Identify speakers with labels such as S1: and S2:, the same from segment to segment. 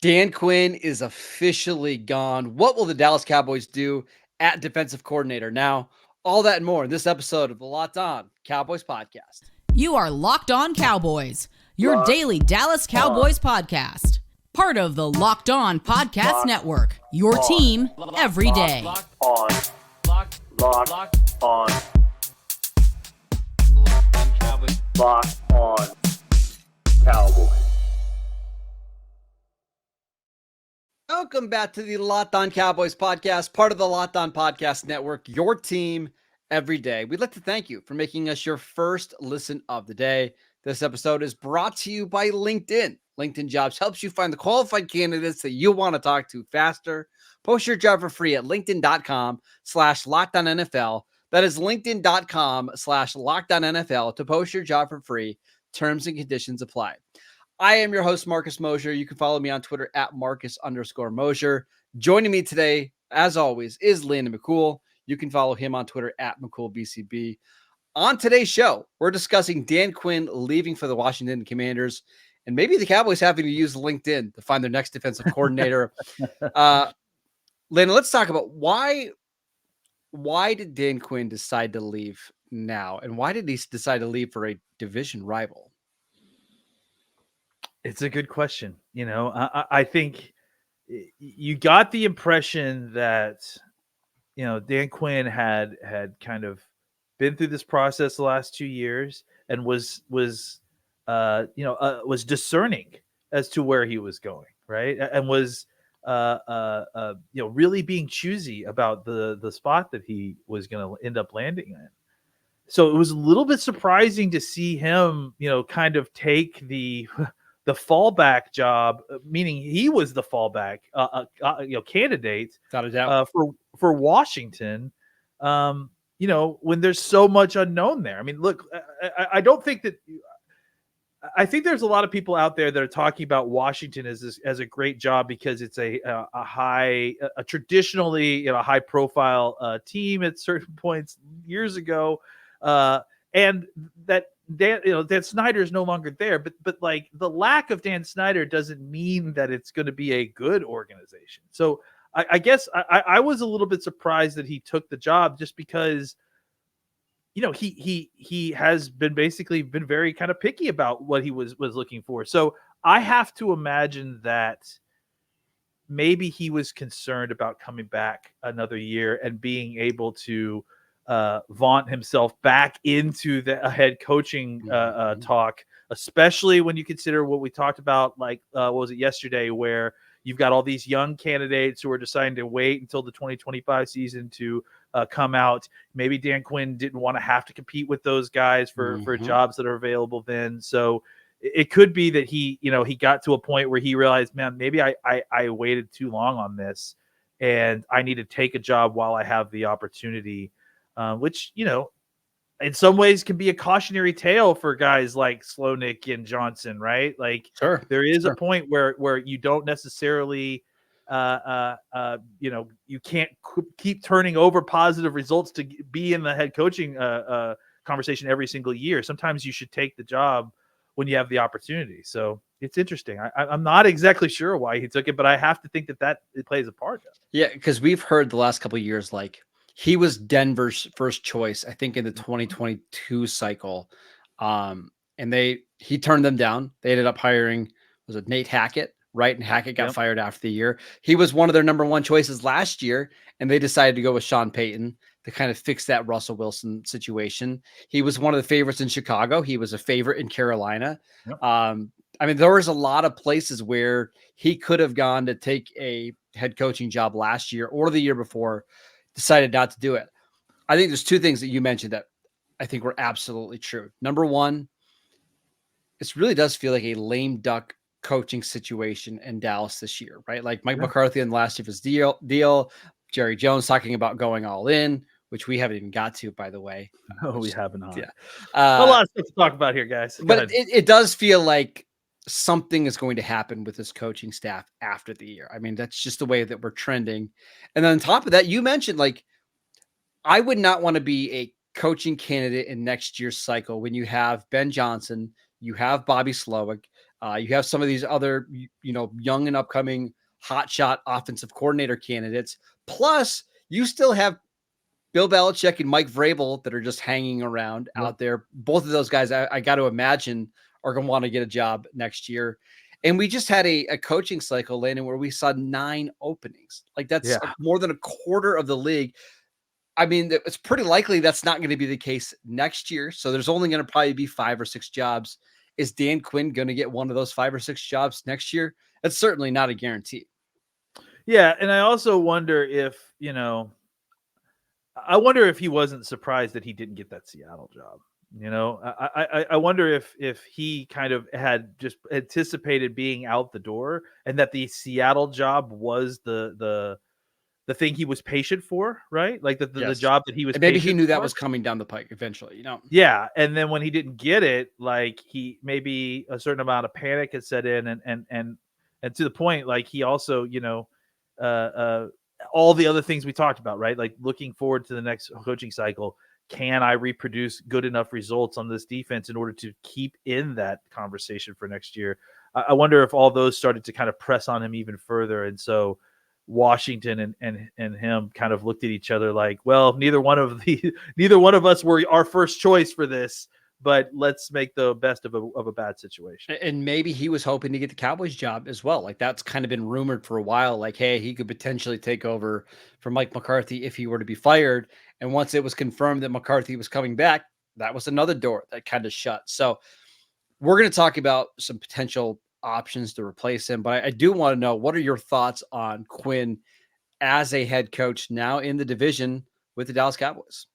S1: Dan Quinn is officially gone. What will the Dallas Cowboys do at defensive coordinator? Now, all that and more in this episode of the Locked On Cowboys podcast.
S2: You are Locked On Cowboys, your
S3: Locked
S2: daily Dallas Cowboys podcast. Part of the Locked On Podcast Network, your team every day.
S3: Locked on
S1: Cowboys.
S3: Locked on Cowboys.
S1: Welcome back to the Locked On Cowboys podcast, part of the Locked On Podcast Network, your team every day. We'd like to thank you for making us your first listen of the day. This episode is brought to you by LinkedIn. LinkedIn Jobs helps you find the qualified candidates that you want to talk to faster. Post your job for free at linkedin.com/LockedOnNFL. That is linkedin.com/LockedOnNFL to post your job for free. Terms and conditions apply. I am your host, Marcus Mosher. You can follow me on Twitter at Marcus_Mosher. Joining me today, as always, is Landon McCool. You can follow him on Twitter at McCoolBCB. On today's show, we're discussing Dan Quinn leaving for the Washington Commanders, and maybe the Cowboys having to use LinkedIn to find their next defensive coordinator. Landon, let's talk about why did Dan Quinn decide to leave now, and why did he decide to leave for a division rival?
S4: It's a good question. You know, I think you got the impression that, you know, Dan Quinn had kind of been through this process the last 2 years and was discerning as to where he was going, right? And was really being choosy about the spot that he was going to end up landing in. So it was a little bit surprising to see him, kind of take the fallback job, meaning he was the fallback, candidate,
S1: Without a doubt,
S4: for Washington. When there's so much unknown there. I mean, look, I don't think that. I think there's a lot of people out there that are talking about Washington as a great job because it's a traditionally high profile team at certain points years ago, and that. Dan Snyder is no longer there, but like the lack of Dan Snyder doesn't mean that it's going to be a good organization. So I guess I was a little bit surprised that he took the job just because, he has been very kind of picky about what he was looking for. So I have to imagine that maybe he was concerned about coming back another year and being able to vaunt himself back into the head coaching talk, especially when you consider what we talked about, like, what was it yesterday, where you've got all these young candidates who are deciding to wait until the 2025 season to come out. Maybe Dan Quinn didn't want to have to compete with those guys for jobs that are available then. So it could be that he got to a point where he realized, man, maybe I waited too long on this and I need to take a job while I have the opportunity. Which, in some ways can be a cautionary tale for guys like Slonick and Johnson, right? Like, there is a point where you don't necessarily, you can't keep turning over positive results to be in the head coaching conversation every single year. Sometimes you should take the job when you have the opportunity. So it's interesting. I'm not exactly sure why he took it, but I have to think that it plays a part.
S1: Yeah, because we've heard the last couple of years, like, he was Denver's first choice, I think, in the 2022 cycle. And he turned them down. They ended up hiring, was it Nate Hackett, right? And Hackett got fired after the year. He was one of their number one choices last year, and they decided to go with Sean Payton to kind of fix that Russell Wilson situation. He was one of the favorites in Chicago. He was a favorite in Carolina. There was a lot of places where he could have gone to take a head coaching job last year or the year before, decided not to do it. I think there's two things that you mentioned that I think were absolutely true. Number one, it really does feel like a lame duck coaching situation in Dallas this year, right? Like Mike McCarthy in the last year of his deal, Jerry Jones talking about going all in, which we haven't even got to, by the way.
S4: We haven't.
S1: Yeah.
S4: A lot of stuff to talk about here, guys.
S1: But it does feel like something is going to happen with this coaching staff after the year. I mean, that's just the way that we're trending. And then on top of that, you mentioned, like, I would not want to be a coaching candidate in next year's cycle when you have Ben Johnson, you have Bobby Slowick, You have some of these other, young and upcoming hotshot offensive coordinator candidates. Plus, you still have Bill Belichick and Mike Vrabel that are just hanging around out there. Both of those guys, I got to imagine, are going to want to get a job next year. And we just had a coaching cycle, Landon, where we saw 9 openings. Like that's more than a quarter of the league. I mean, it's pretty likely that's not going to be the case next year. So there's only going to probably be 5 or 6 jobs. Is Dan Quinn going to get one of those 5 or 6 jobs next year? That's certainly not a guarantee.
S4: Yeah. And I also wonder if, I wonder if he wasn't surprised that he didn't get that Seattle job. I wonder if he kind of had just anticipated being out the door, and that the Seattle job was the thing he was patient for, right? Like the job that he was.
S1: And maybe he knew that
S4: for.
S1: was coming down the pike eventually.
S4: Yeah, and then when he didn't get it, like he maybe a certain amount of panic had set in, and to the point, like he also, all the other things we talked about, right? Like looking forward to the next coaching cycle. Can I reproduce good enough results on this defense in order to keep in that conversation for next year? I wonder if all those started to kind of press on him even further. And so Washington and him kind of looked at each other like, well, neither one of us were our first choice for this, but let's make the best of a bad situation.
S1: And maybe he was hoping to get the Cowboys job as well. Like that's kind of been rumored for a while. Like, hey, he could potentially take over for Mike McCarthy if he were to be fired. And once it was confirmed that McCarthy was coming back, that was another door that kind of shut. So we're going to talk about some potential options to replace him. But I do want to know, what are your thoughts on Quinn as a head coach now in the division with the Dallas Cowboys?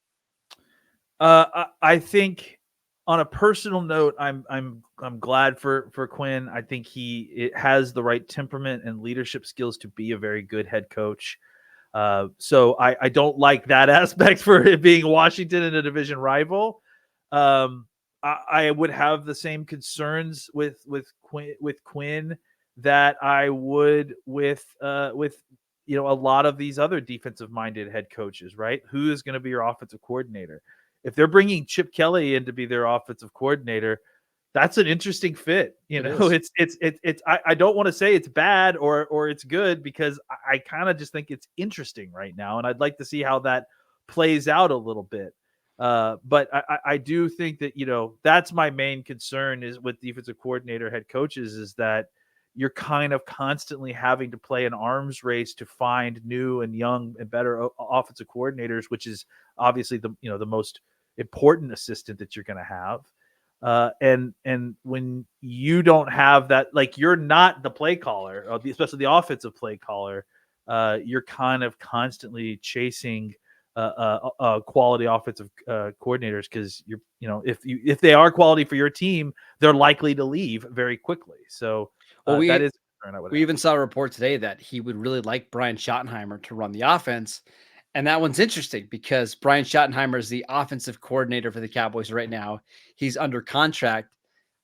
S4: I think on a personal note, I'm glad for Quinn. I think he has the right temperament and leadership skills to be a very good head coach. So I don't like that aspect for it being Washington and a division rival. I would have the same concerns with Quinn that I would with a lot of these other defensive minded head coaches, right? Who is going to be your offensive coordinator? If they're bringing Chip Kelly in to be their offensive coordinator, that's an interesting fit. I don't want to say it's bad or it's good, because I kind of just think it's interesting right now. And I'd like to see how that plays out a little bit. But I do think that, that's my main concern is with defensive coordinator head coaches, is that you're kind of constantly having to play an arms race to find new and young and better offensive coordinators, which is obviously the most important assistant that you're going to have. And when you don't have that, like you're not the play caller, especially the offensive play caller, you're kind of constantly chasing quality offensive coordinators, because if they are quality for your team, they're likely to leave very quickly. So that is a concern I would have.
S1: We even saw a report today that he would really like Brian Schottenheimer to run the offense. And that one's interesting because Brian Schottenheimer is the offensive coordinator for the Cowboys right now. He's under contract,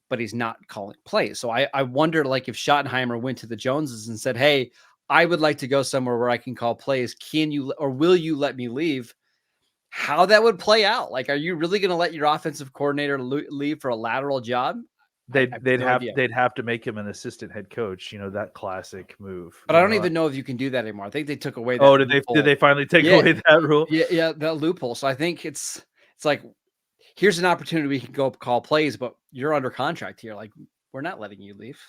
S1: but he's not calling plays. So I wonder, like, if Schottenheimer went to the Joneses and said, hey, I would like to go somewhere where I can call plays. Can you, or will you let me leave? How that would play out. Like, are you really going to let your offensive coordinator leave for a lateral job?
S4: They'd have to make him an assistant head coach, that classic move.
S1: But I don't even know if you can do that anymore. I think they took away that.
S4: Oh, did they finally take away that rule?
S1: Yeah, that loophole. So I think it's like, here's an opportunity we can go call plays, but you're under contract here. Like, we're not letting you leave.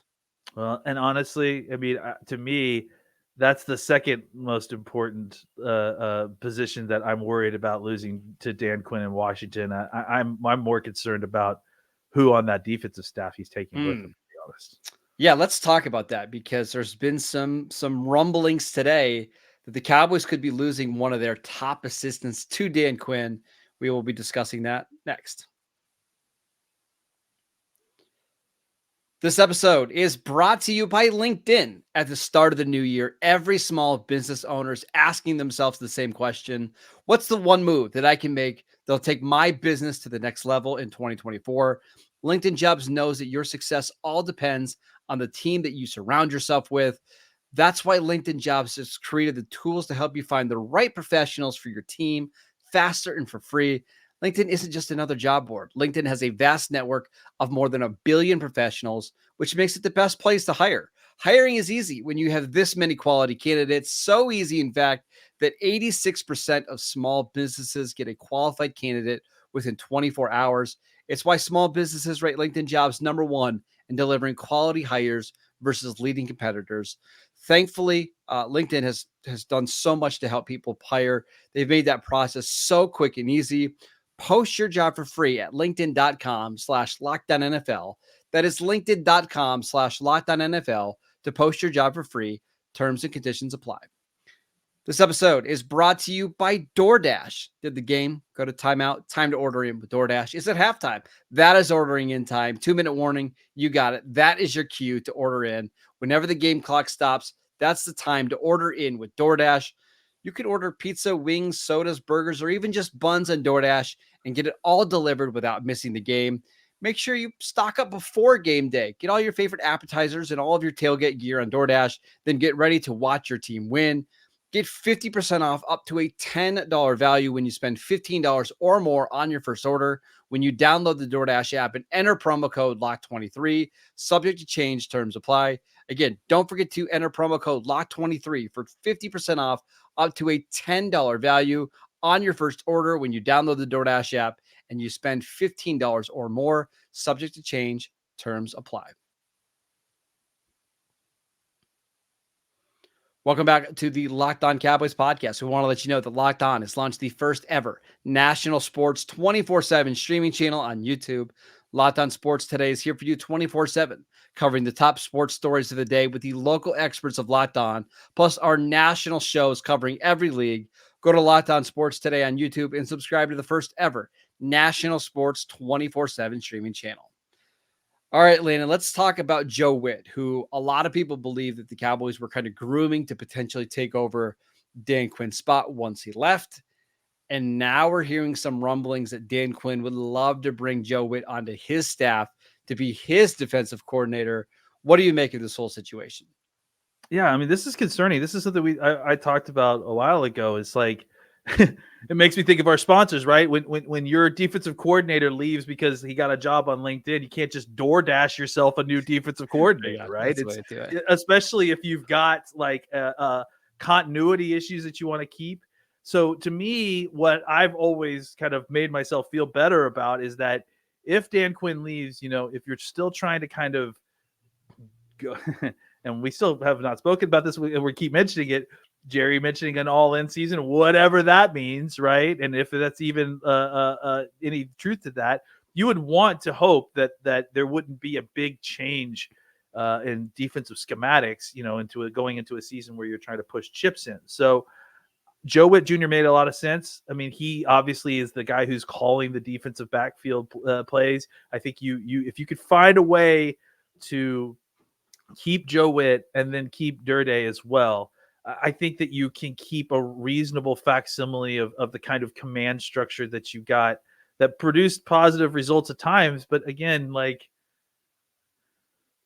S4: Well, and honestly, I mean, to me, that's the second most important position that I'm worried about losing to Dan Quinn in Washington. I'm more concerned about who on that defensive staff he's taking with him, to be honest.
S1: Yeah, let's talk about that, because there's been some rumblings today that the Cowboys could be losing one of their top assistants to Dan Quinn. We will be discussing that next. This episode is brought to you by LinkedIn. At the start of the new year, every small business owner is asking themselves the same question: what's the one move that I can make that'll take my business to the next level in 2024? LinkedIn Jobs knows that your success all depends on the team that you surround yourself with. That's why LinkedIn Jobs has created the tools to help you find the right professionals for your team faster and for free. LinkedIn isn't just another job board. LinkedIn has a vast network of more than 1 billion professionals, which makes it the best place to hire. Hiring is easy when you have this many quality candidates. So easy, in fact, that 86% of small businesses get a qualified candidate within 24 hours. It's why small businesses rate LinkedIn Jobs number one in delivering quality hires versus leading competitors. Thankfully, LinkedIn has done so much to help people hire. They've made that process so quick and easy. Post your job for free at linkedin.com/LockedOnNFL. That is linkedin.com/LockedOnNFL to post your job for free. Terms and conditions apply. This episode is brought to you by DoorDash. Did the game go to timeout? Time to order in with DoorDash. Is it halftime? That is ordering in time. 2-minute warning. You got it. That is your cue to order in. Whenever the game clock stops, that's the time to order in with DoorDash. You can order pizza, wings, sodas, burgers, or even just buns on DoorDash and get it all delivered without missing the game. Make sure you stock up before game day. Get all your favorite appetizers and all of your tailgate gear on DoorDash. Then get ready to watch your team win. Get 50% off up to a $10 value when you spend $15 or more on your first order when you download the DoorDash app and enter promo code LOCK23. Subject to change, terms apply. Again, don't forget to enter promo code LOCK23 for 50% off up to a $10 value on your first order when you download the DoorDash app and you spend $15 or more. Subject to change, terms apply. Welcome back to the Locked On Cowboys podcast. We want to let you know that Locked On has launched the first ever national sports 24/7 streaming channel on YouTube. Locked On Sports Today is here for you 24/7, covering the top sports stories of the day with the local experts of Locked On, plus our national shows covering every league. Go to Locked On Sports Today on YouTube and subscribe to the first ever national sports 24/7 streaming channel. All right, Landon, let's talk about Joe Whitt, who a lot of people believe that the Cowboys were kind of grooming to potentially take over Dan Quinn's spot once he left. And now we're hearing some rumblings that Dan Quinn would love to bring Joe Whitt onto his staff to be his defensive coordinator. What do you make of this whole situation?
S4: Yeah, I mean, this is concerning. This is something I talked about a while ago. It's like it makes me think of our sponsors, right? When your defensive coordinator leaves because he got a job on LinkedIn, you can't just DoorDash yourself a new defensive coordinator, right? Especially if you've got like continuity issues that you want to keep. So to me, what I've always kind of made myself feel better about is that if Dan Quinn leaves, if you're still trying to kind of go, and we still have not spoken about this, we keep mentioning it, Jerry mentioning an all-in season, whatever that means, right? And if that's even any truth to that, you would want to hope that there wouldn't be a big change in defensive schematics, going into a season where you're trying to push chips in. So Joe Whitt Jr. made a lot of sense. I mean, he obviously is the guy who's calling the defensive backfield plays. I think if you could find a way to keep Joe Whitt and then keep Durday as well, I think that you can keep a reasonable facsimile of the kind of command structure that you got that produced positive results at times. But again, like,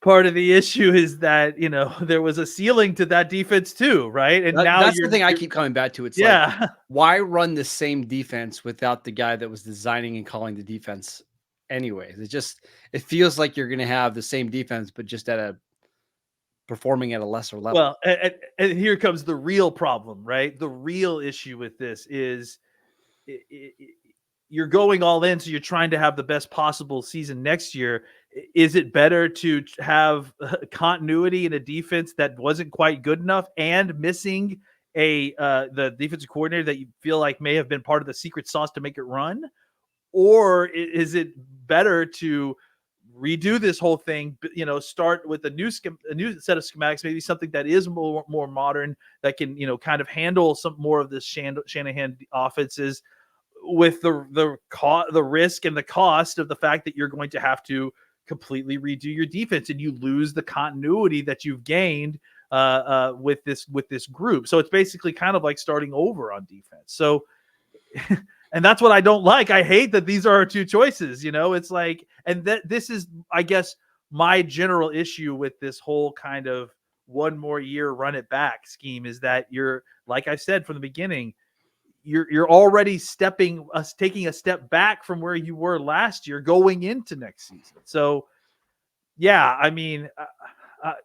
S4: part of the issue is that, there was a ceiling to that defense too, right? And
S1: that's the thing I keep coming back to. It's
S4: like,
S1: why run the same defense without the guy that was designing and calling the defense anyways? It feels like you're going to have the same defense, but just performing at a lesser level.
S4: Well, and here comes the real problem, right? The real issue with this is you're going all in, so you're trying to have the best possible season next year. Is it better to have continuity in a defense that wasn't quite good enough and missing the defensive coordinator that you feel like may have been part of the secret sauce to make it run? Or is it better to redo this whole thing, start with a new set of schematics, maybe something that is more modern, that can, kind of handle some more of this Shanahan offenses with the risk and the cost of the fact that you're going to have to completely redo your defense and you lose the continuity that you've gained with this group. So it's basically kind of like starting over on defense. So and that's what I don't like. I hate that these are our two choices, it's like, and this is, I guess, my general issue with this whole kind of one more year run it back scheme is that you're, like I said from the beginning, you're already taking a step back from where you were last year going into next season. So yeah, I mean,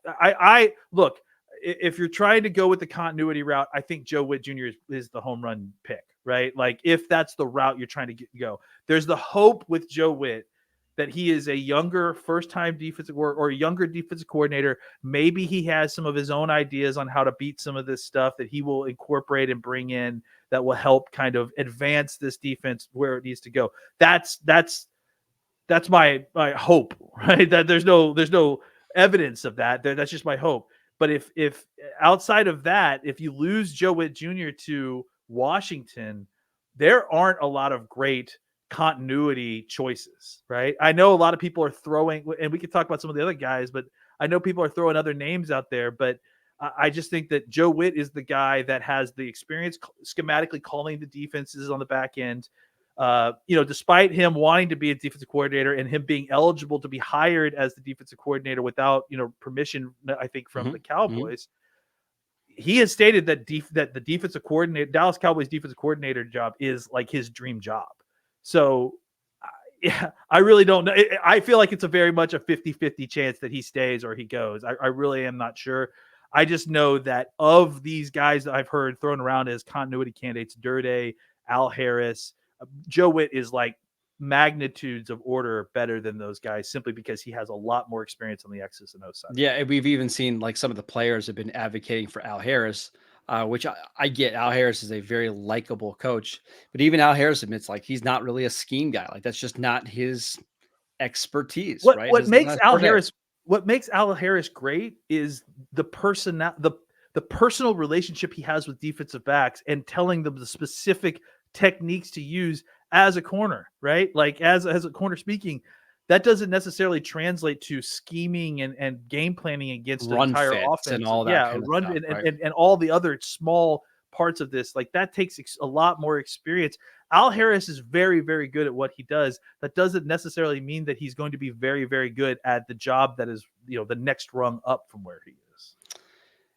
S4: I look, if you're trying to go with the continuity route, I think Joe Whitt Jr. is the home run pick, right? Like if that's the route you're trying to go, there's the hope with Joe Whitt that he is a younger first-time defensive or a younger defensive coordinator. Maybe he has some of his own ideas on how to beat some of this stuff that he will incorporate and bring in that will help kind of advance this defense where it needs to go. That's my hope, right? That there's no evidence of that. That's just my hope. But if outside of that, if you lose Joe Whitt Jr. to Washington, there aren't a lot of great continuity choices, right? I know a lot of people are throwing, and we can talk about some of the other guys, but I know people are throwing other names out there. But I just think that Joe Whitt is the guy that has the experience schematically calling the defenses on the back end. Despite him wanting to be a defensive coordinator and him being eligible to be hired as the defensive coordinator without, permission, I think from the Cowboys, he has stated that that the defensive coordinator, Dallas Cowboys defensive coordinator job is like his dream job. So yeah, I really don't know. I feel like it's a very much a 50-50 chance that he stays or he goes. I really am not sure. I just know that of these guys that I've heard thrown around as continuity candidates, Durde, Al Harris, Joe Whitt is like magnitudes of order better than those guys simply because he has a lot more experience on the X's and O's side.
S1: Yeah, and we've even seen like some of the players have been advocating for Al Harris, which I get. Al Harris is a very likable coach, but even Al Harris admits like he's not really a scheme guy. Like that's just not his expertise, right?
S4: What makes Al Harris great is the personal relationship he has with defensive backs and telling them the specific techniques to use as a corner, right? Like as a corner speaking, that doesn't necessarily translate to scheming and game planning against an entire offense
S1: and all that.
S4: And all the other small parts of this. Like that takes a lot more experience. Al Harris is very, very good at what he does. That doesn't necessarily mean that he's going to be very, very good at the job that is, the next rung up from where he is.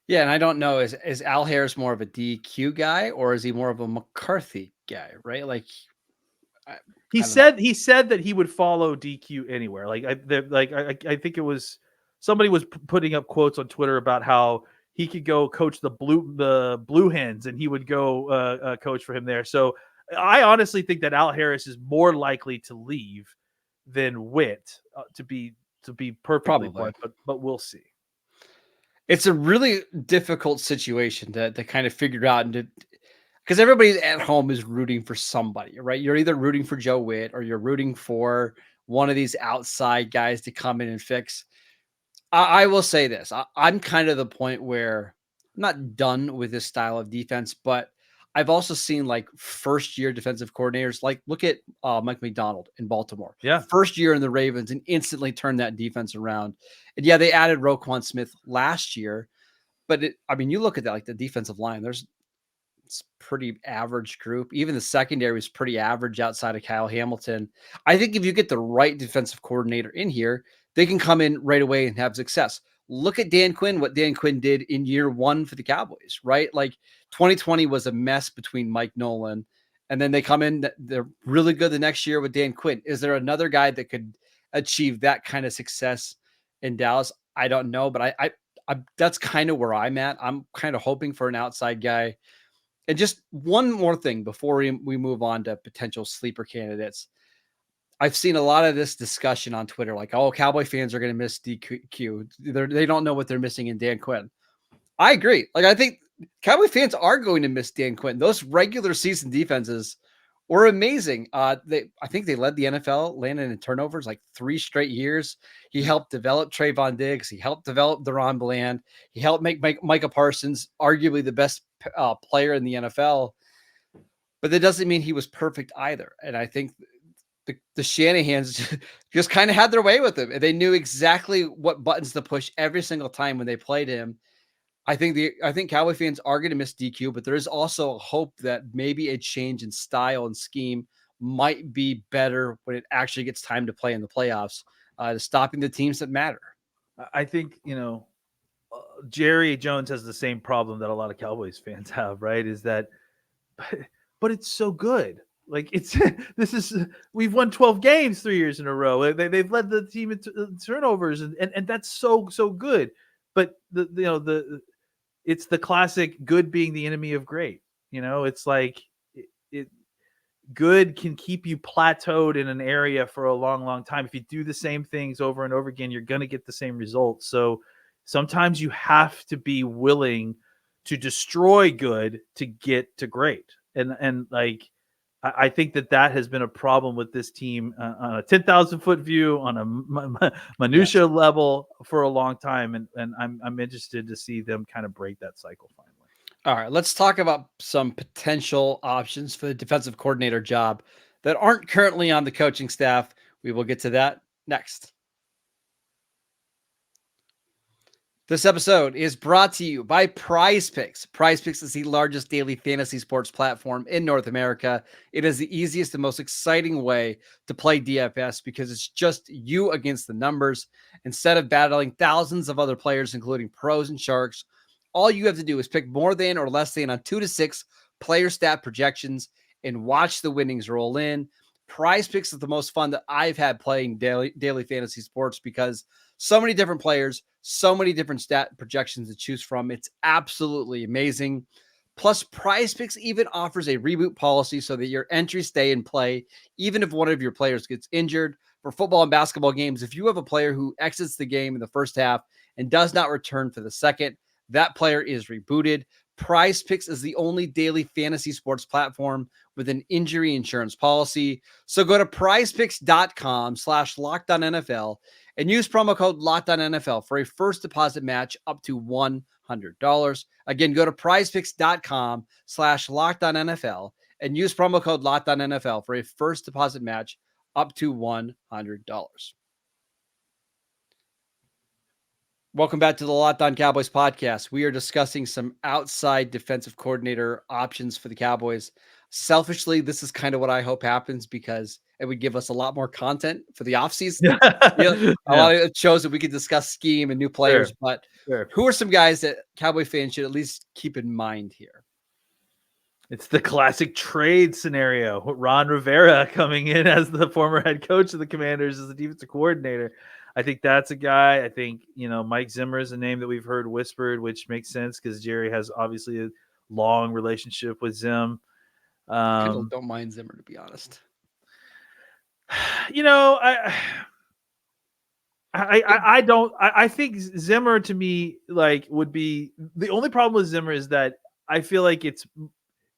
S1: Yeah, and I don't know, is Al Harris more of a DQ guy or is he more of a McCarthy guy, right? Like
S4: he said that he would follow DQ anywhere. I think it was somebody was putting up quotes on Twitter about how he could go coach the Blue Hens and he would go coach for him there. So I honestly think that Al Harris is more likely to leave than Whitt, to be perfectly blunt, but we'll see.
S1: It's a really difficult situation to kind of figure out because everybody at home is rooting for somebody, right? You're either rooting for Joe Whitt or you're rooting for one of these outside guys to come in and fix. I will say this. I'm kind of the point where I'm not done with this style of defense, but I've also seen like first year defensive coordinators, like look at Mike McDonald in Baltimore.
S4: Yeah.
S1: First year in the Ravens and instantly turned that defense around. And yeah, they added Roquan Smith last year, but you look at that, like the defensive line, it's pretty average group. Even the secondary was pretty average outside of Kyle Hamilton. I think if you get the right defensive coordinator in here, they can come in right away and have success. Look at Dan Quinn, what Dan Quinn did in year one for the Cowboys, right? Like 2020 was a mess between Mike Nolan, and then they come in, they're really good the next year with Dan Quinn. Is there another guy that could achieve that kind of success in Dallas? I don't know, but I that's kind of where I'm at. I'm kind of hoping for an outside guy. And just one more thing before we move on to potential sleeper candidates. I've seen a lot of this discussion on Twitter, like, oh, Cowboy fans are going to miss DQ. They don't know what they're missing in Dan Quinn. I agree. Like, I think Cowboy fans are going to miss Dan Quinn. Those regular season defenses were amazing. I think they led the NFL, landing in turnovers like 3 straight years. He helped develop Trayvon Diggs. He helped develop Deron Bland. He helped make Micah Parsons arguably the best player in the NFL. But that doesn't mean he was perfect either. And I think the Shanahans just kind of had their way with him. And they knew exactly what buttons to push every single time when they played him. I think Cowboy fans are going to miss DQ, but there is also a hope that maybe a change in style and scheme might be better when it actually gets time to play in the playoffs, stopping the teams that matter.
S4: I think, Jerry Jones has the same problem that a lot of Cowboys fans have, right? Is that but it's so good. Like we've won 12 games 3 years in a row. They've led the team in turnovers, and that's so good. But it's the classic good being the enemy of great. It's like it good can keep you plateaued in an area for a long time. If you do the same things over and over again, you're going to get the same results. So sometimes you have to be willing to destroy good to get to great. And like, I think that has been a problem with this team on a 10,000 foot view, on a minutia level for a long time. And I'm interested to see them kind of break that cycle finally.
S1: All right, let's talk about some potential options for the defensive coordinator job that aren't currently on the coaching staff. We will get to that next. This episode is brought to you by PrizePicks. PrizePicks is the largest daily fantasy sports platform in North America. It is the easiest and most exciting way to play DFS because it's just you against the numbers. Instead of battling thousands of other players, including pros and sharks, all you have to do is pick more than or less than on 2 to 6 player stat projections and watch the winnings roll in. PrizePicks is the most fun that I've had playing daily fantasy sports because so many different players, so many different stat projections to choose from. It's absolutely amazing. Plus, PrizePicks even offers a reboot policy so that your entries stay in play, even if one of your players gets injured. For football and basketball games, if you have a player who exits the game in the first half and does not return for the second, that player is rebooted. PrizePicks is the only daily fantasy sports platform with an injury insurance policy. So go to prizepicks.com/LockedOnNFL and use promo code LockedOnNFL for a first deposit match up to $100. Again, go to prizepicks.com/LockedOnNFL and use promo code LockedOnNFL for a first deposit match up to $100. Welcome back to the Locked On Cowboys podcast. We are discussing some outside defensive coordinator options for the Cowboys. Selfishly, this is kind of what I hope happens because it would give us a lot more content for the offseason. A lot of it shows that we could discuss scheme and new players, but who are some guys that Cowboy fans should at least keep in mind here?
S4: It's the classic trade scenario. Ron Rivera coming in as the former head coach of the Commanders as the defensive coordinator. I think that's a guy. I think, Mike Zimmer is a name that we've heard whispered, which makes sense because Jerry has obviously a long relationship with Zim.
S1: I don't mind Zimmer, to be honest.
S4: I think Zimmer to me would be the only problem with Zimmer is that I feel like it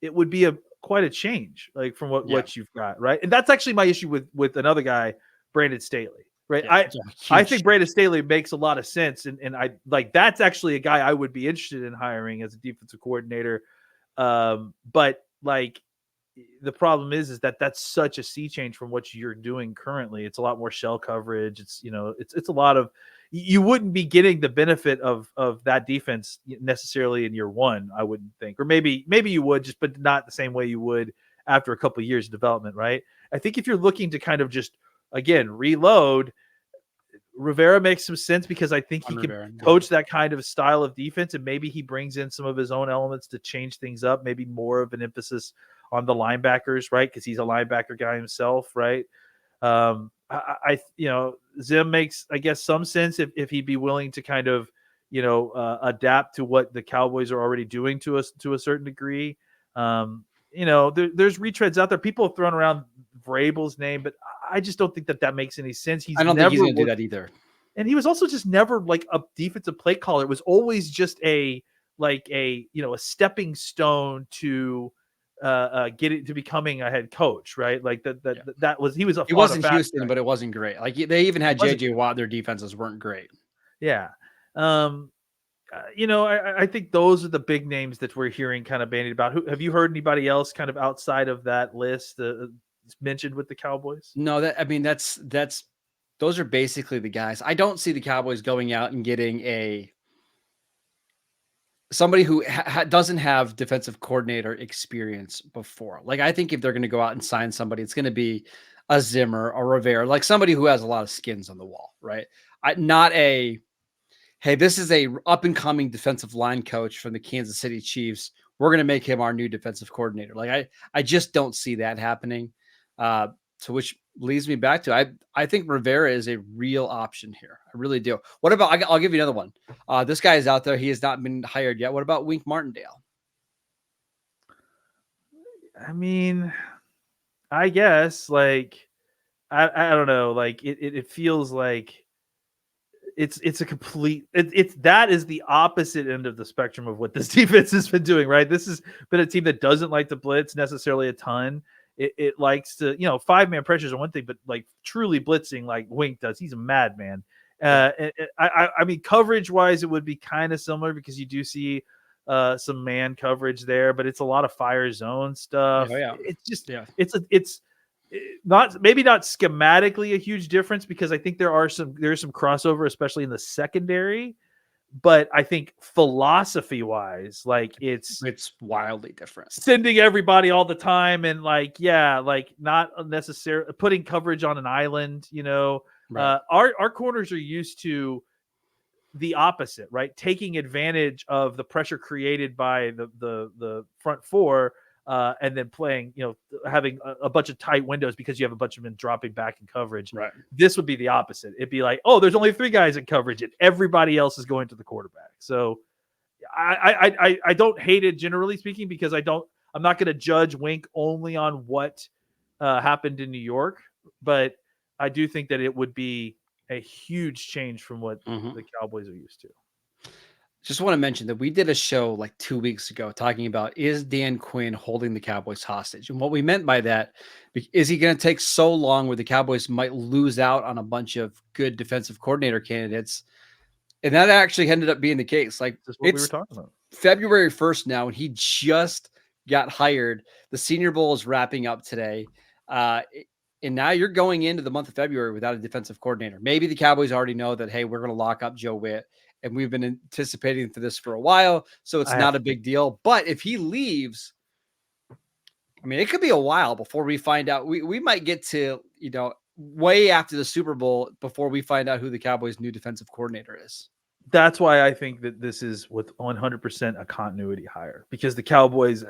S4: would be quite a change from what you've got, right? And that's actually my issue with another guy, Brandon Staley. Right.
S1: Yeah,
S4: I think Brandon Staley makes a lot of sense. And I that's actually a guy I would be interested in hiring as a defensive coordinator. But the problem is that that's such a sea change from what you're doing currently. It's a lot more shell coverage. It's a lot of, you wouldn't be getting the benefit of that defense necessarily in year one, I wouldn't think, or maybe you would but not the same way you would after a couple of years of development. Right. I think if you're looking to kind of just, again, reload, Rivera makes some sense because I think he can coach that kind of style of defense, and maybe he brings in some of his own elements to change things up, maybe more of an emphasis on the linebackers, right? Because he's a linebacker guy himself, right? Zim makes, I guess, some sense if he'd be willing to kind of, adapt to what the Cowboys are already doing to us to a certain degree. There's retreads out there. People have thrown around Vrabel's name, but I just don't think that makes any sense.
S1: I don't think he's going to do that either.
S4: And he was also just never a defensive play caller. It was always just a stepping stone to get it to becoming a head coach, right? He wasn't
S1: Houston, but it wasn't great. They even had JJ Watt. Their defenses weren't great.
S4: Yeah. I think those are the big names that we're hearing kind of bandied about. Have you heard anybody else kind of outside of that list mentioned with the Cowboys?
S1: No, those are basically the guys. I don't see the Cowboys going out and getting somebody who doesn't have defensive coordinator experience before. I think if they're going to go out and sign somebody, it's going to be a Zimmer or Rivera, somebody who has a lot of skins on the wall, right? Hey, this is a up and coming defensive line coach from the Kansas City Chiefs. we're going to make him our new defensive coordinator. Like I just don't see that happening. So which leads me back to, I think Rivera is a real option here. I really do. What about, I'll give you another one. This guy is out there. He has not been hired yet. What about Wink Martindale?
S4: I mean, I guess like, I don't know. Like it feels like it's a complete, that is the opposite end of the spectrum of what this defense has been doing, right? This has been a team that doesn't like to blitz necessarily a ton. It likes to, 5-man pressures are one thing, but like truly blitzing like Wink does, he's a madman. I mean, coverage wise, it would be kind of similar because you do see some man coverage there, but it's a lot of fire zone stuff.
S1: Yeah.
S4: It's just, it's not, maybe not schematically a huge difference, because I think there's some crossover, especially in the secondary. But I think philosophy wise, like it's
S1: wildly different.
S4: Sending everybody all the time, and like not necessarily putting coverage on an island.
S1: Right.
S4: Our corners are used to the opposite, right? Taking advantage of the pressure created by the front four. And then playing, having a bunch of tight windows because you have a bunch of men dropping back in coverage.
S1: Right.
S4: This would be the opposite. It'd be like, oh, there's only 3 guys in coverage and everybody else is going to the quarterback. So I don't hate it, generally speaking, because I'm not going to judge Wink only on what happened in New York, but I do think that it would be a huge change from what the Cowboys are used to.
S1: Just want to mention that we did a show like 2 weeks ago talking about, is Dan Quinn holding the Cowboys hostage? And what we meant by that, is he going to take so long where the Cowboys might lose out on a bunch of good defensive coordinator candidates? And that actually ended up being the case. Like,
S4: That's what we were talking about.
S1: February 1st now, and he just got hired. The Senior Bowl is wrapping up today. And now you're going into the month of February without a defensive coordinator. Maybe the Cowboys already know that, hey, we're going to lock up Joe Whitt. And we've been anticipating for this for a while, so it's not a big deal. But if he leaves, I mean, it could be a while before we find out. We might get to, way after the Super Bowl before we find out who the Cowboys' new defensive coordinator is.
S4: That's why I think that this is with 100% a continuity hire, because the Cowboys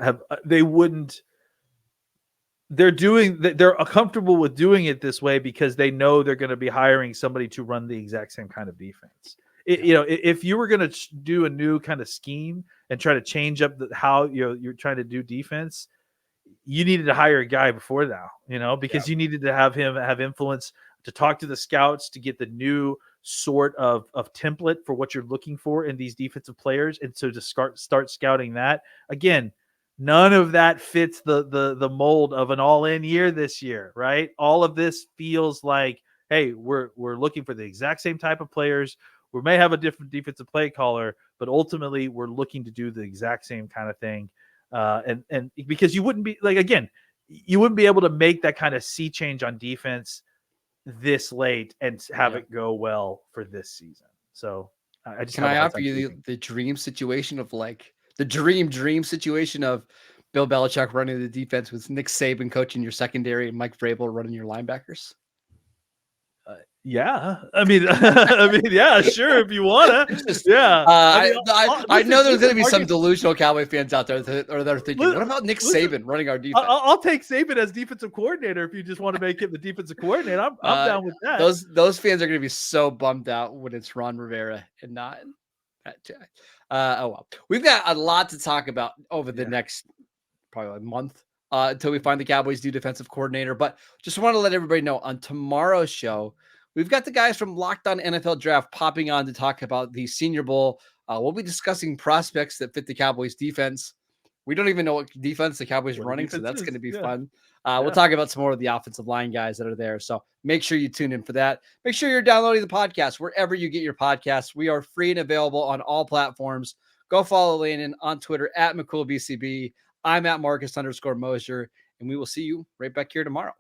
S4: they're comfortable with doing it this way because they know they're going to be hiring somebody to run the exact same kind of defense. If you were going to do a new kind of scheme and try to change up how you're trying to do defense, you needed to hire a guy before now, because you needed to have him have influence to talk to the scouts to get the new sort of template for what you're looking for in these defensive players. And so to start scouting that again, none of that fits the mold of an all-in year this year, right? All of this feels like, hey, we're looking for the exact same type of players. We may have a different defensive play caller, but ultimately we're looking to do the exact same kind of thing. And because you wouldn't be you wouldn't be able to make that kind of sea change on defense this late and have it go well for this season. So I just,
S1: can I offer you the dream situation of the dream situation of Bill Belichick running the defense with Nick Saban coaching your secondary and Mike Vrabel running your linebackers?
S4: Yeah, I mean, yeah, sure, if you wanna. Yeah,
S1: I know there's going to be some delusional Cowboy fans out there that are thinking, what about Nick Saban running our defense?
S4: I'll take Saban as defensive coordinator if you just want to make him the defensive coordinator. I'm down with that.
S1: Those fans are going to be so bummed out when it's Ron Rivera and not that guy. Oh well, we've got a lot to talk about over the next probably month until we find the Cowboys' new defensive coordinator. But just want to let everybody know, on tomorrow's show, we've got the guys from Locked On NFL Draft popping on to talk about the Senior Bowl. We'll be discussing prospects that fit the Cowboys' defense. We don't even know what defense the Cowboys are running, so that's going to be fun. We'll talk about some more of the offensive line guys that are there. So make sure you tune in for that. Make sure you're downloading the podcast wherever you get your podcasts. We are free and available on all platforms. Go follow Landon on Twitter at McCoolBCB. I'm at Marcus_Mosier, and we will see you right back here tomorrow.